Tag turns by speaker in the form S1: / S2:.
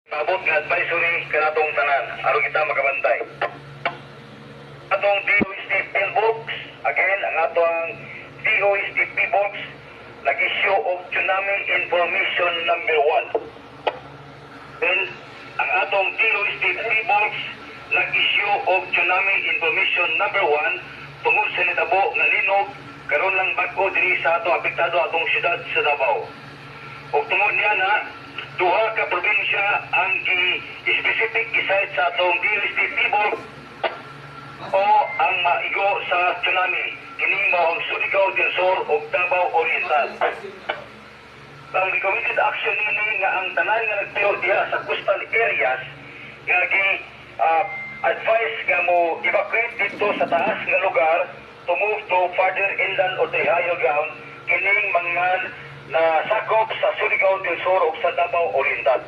S1: Paabot nga advisory kanatong tanan aron kita makabantay. Atong DOST Pillbox, again ang atong DOST Pillbox nag-issue of tsunami information number 1. Then ang atong DOST Pillbox nag-issue of tsunami information number 1 tungod sa nitabo nga linog karon lang bag-o dinhi sa atong apektado atong syudad sa Davao. Ug tungod niya na duha ka probinsya ang specific isite sa atong DOST Pillbox o ang maigo sa tsunami. Kini mao ang Surigao del Sur ug Davao Oriental. Ang recommended action nini nga ang tanan nga nagtuyo diha sa coastal areas nga advice nga mo evacuate dito sa taas nga lugar to move to further inland or the higher ground kining mga na sakop sa Surigao del Sur ug sa Davao Oriental.